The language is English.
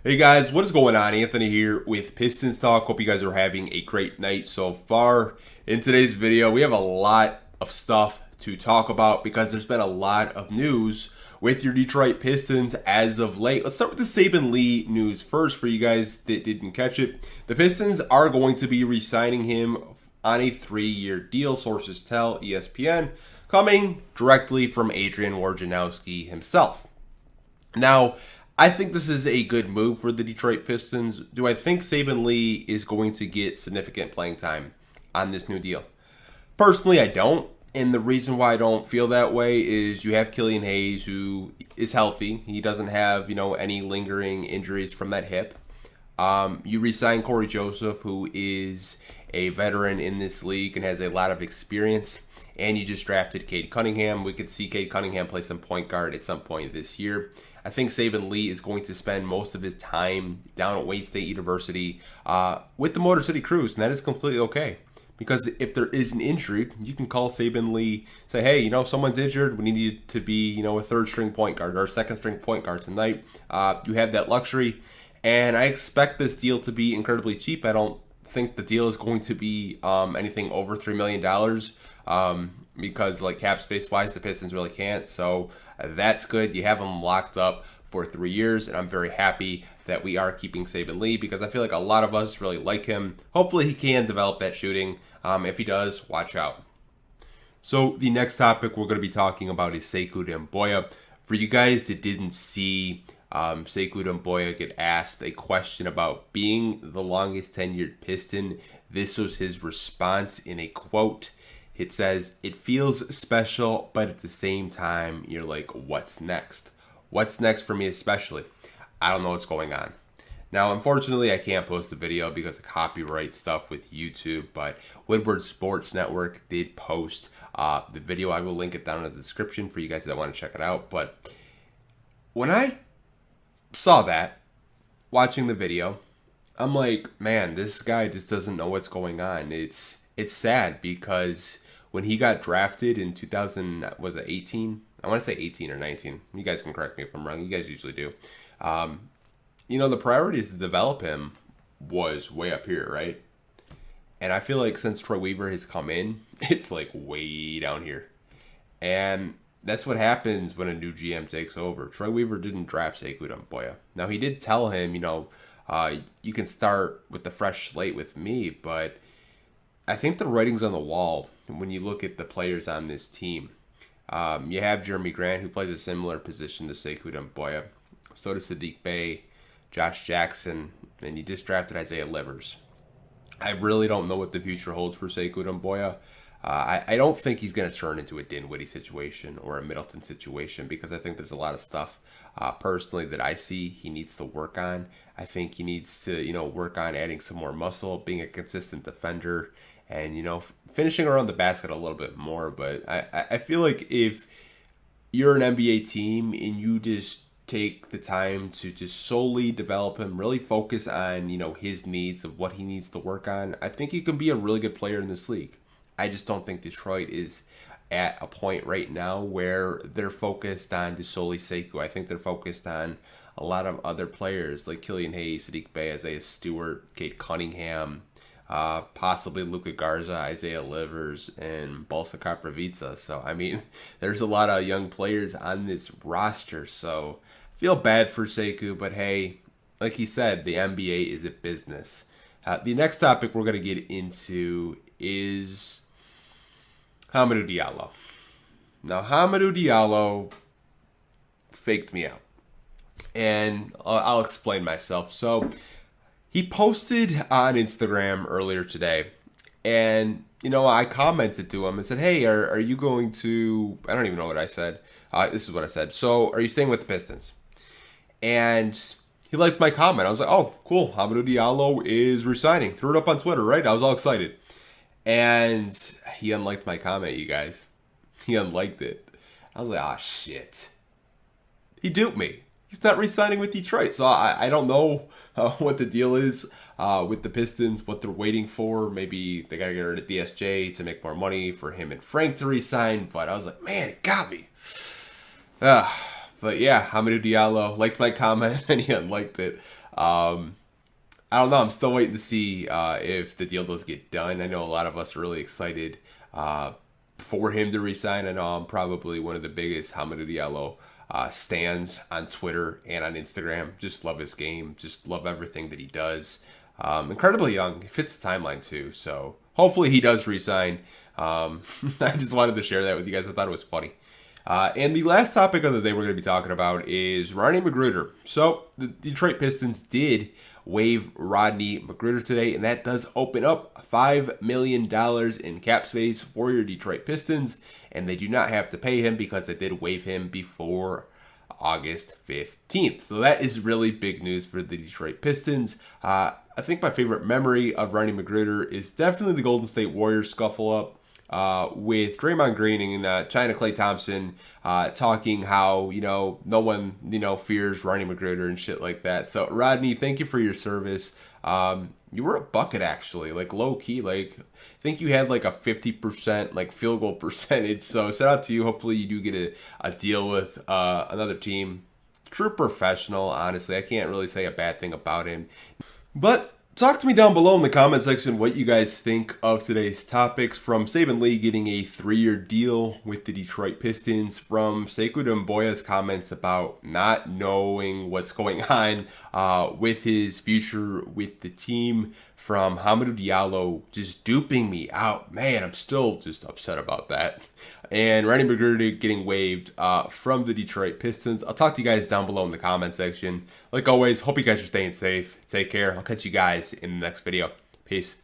Hey guys, what is going on? Anthony here with Pistons Talk. Hope you guys are having a great night so far. In today's video, we have a lot of stuff to talk about because there's been a lot of news with your Detroit Pistons as of late. Let's start with the Saben Lee news first for you guys that didn't catch it. The Pistons are going to be re-signing him on a 3-year deal, sources tell ESPN, coming directly from Adrian Wojnarowski himself. Now, I think this is a good move for the Detroit Pistons. Do I think Saben Lee is going to get significant playing time on this new deal? Personally, I don't. And the reason why I don't feel that way is you have Killian Hayes, who is healthy. He doesn't have, any lingering injuries from that hip. You re-sign Corey Joseph, who is a veteran in this league and has a lot of experience. And you just drafted Cade Cunningham. We could see Cade Cunningham play some point guard at some point this year. I think Saben Lee is going to spend most of his time down at Wayne State University with the Motor City Crews, and that is completely okay. Because if there is an injury, you can call Saben Lee, say, hey, someone's injured. We need you to be, a third-string point guard or a second-string point guard tonight. You have that luxury, and I expect this deal to be incredibly cheap. I don't think the deal is going to be anything over $3 million because, cap space-wise, the Pistons really can't. So that's good. You have him locked up for 3 years, and I'm very happy that we are keeping Saben Lee because I feel like a lot of us really like him. Hopefully he can develop that shooting. If he does, watch out. So the next topic we're going to be talking about is Sekou Doumbouya. For you guys that didn't see Sekou Doumbouya get asked a question about being the longest tenured Piston, this was his response in a quote. It says, "It feels special, but at the same time, you're like, what's next? What's next for me especially? I don't know what's going on." Now, unfortunately, I can't post the video because of copyright stuff with YouTube, but Woodward Sports Network did post the video. I will link it down in the description for you guys that want to check it out. But when I saw that, watching the video, I'm like, man, this guy just doesn't know what's going on. It's sad because when he got drafted in 2000, was it 18? I want to say 18 or 19. You guys can correct me if I'm wrong. You guys usually do. The priority to develop him was way up here, right? And I feel like since Troy Weaver has come in, it's like way down here. And that's what happens when a new GM takes over. Troy Weaver didn't draft Sekou Doumbouya. Now, he did tell him, you can start with the fresh slate with me, but I think the writing's on the wall when you look at the players on this team. You have Jeremy Grant, who plays a similar position to Sekou Doumbouya. So does Saddiq Bey, Josh Jackson, and you just drafted Isaiah Livers. I really don't know what the future holds for Sekou Doumbouya. I don't think he's going to turn into a Dinwiddie situation or a Middleton situation because I think there's a lot of stuff personally that I see he needs to work on. I think he needs to, work on adding some more muscle, being a consistent defender, and, finishing around the basket a little bit more. But I feel like if you're an NBA team and you just take the time to just solely develop him, really focus on, his needs of what he needs to work on, I think he can be a really good player in this league. I just don't think Detroit is at a point right now where they're focused on just solely Sekou. I think they're focused on a lot of other players like Killian Hayes, Saddiq Bey, Isaiah Stewart, Cade Cunningham, possibly Luka Garza, Isaiah Livers, and Balsa Kapravica. So, there's a lot of young players on this roster. So, I feel bad for Sekou, but hey, like he said, the NBA is a business. The next topic we're going to get into is Hamidou Diallo. Now, Hamidou Diallo faked me out. And I'll explain myself. So, he posted on Instagram earlier today, and I commented to him and said, "Hey, are you going to?" I don't even know what I said. This is what I said. "So, are you staying with the Pistons?" And he liked my comment. I was like, "Oh, cool. Hamidou Diallo is resigning." Threw it up on Twitter, right? I was all excited, and he unliked my comment. You guys, he unliked it. I was like, "Ah, shit." He duped me. He's not re-signing with Detroit. So I don't know what the deal is with the Pistons, what they're waiting for. Maybe they got to get rid of DSJ to make more money for him and Frank to re-sign. But I was like, man, it got me. But yeah, Hamidou Diallo liked my comment and he unliked it. I don't know. I'm still waiting to see if the deal does get done. I know a lot of us are really excited for him to resign. I know I'm probably one of the biggest Hamidou Diallo stands on Twitter and on Instagram. Just love his game. Just love everything that he does. Incredibly young. He fits the timeline too. So hopefully he does resign. I just wanted to share that with you guys. I thought it was funny. And the last topic of the day we're going to be talking about is Rodney Mcgurder. So the Detroit Pistons did waive Rodney Mcgurder today, and that does open up $5 million in cap space for your Detroit Pistons, and they do not have to pay him because they did waive him before August 15th. So that is really big news for the Detroit Pistons. I think my favorite memory of Rodney Mcgurder is definitely the Golden State Warriors scuffle up with Draymond Green and China Klay Thompson talking how, no one, fears Rodney Mcgurder and shit like that. So, Rodney, thank you for your service. You were a bucket, actually, like low-key. Like, I think you had like a 50% like field goal percentage. So, shout out to you. Hopefully, you do get a deal with another team. True professional, honestly. I can't really say a bad thing about him. But talk to me down below in the comment section what you guys think of today's topics, from Saben getting a 3-year deal with the Detroit Pistons, from Sekou Doumbouya's comments about not knowing what's going on with his future with the team, from Hamidou Diallo just duping me out. Man, I'm still just upset about that. And Rodney Mcgurder getting waived from the Detroit Pistons. I'll talk to you guys down below in the comment section. Like always, hope you guys are staying safe. Take care. I'll catch you guys in the next video. Peace.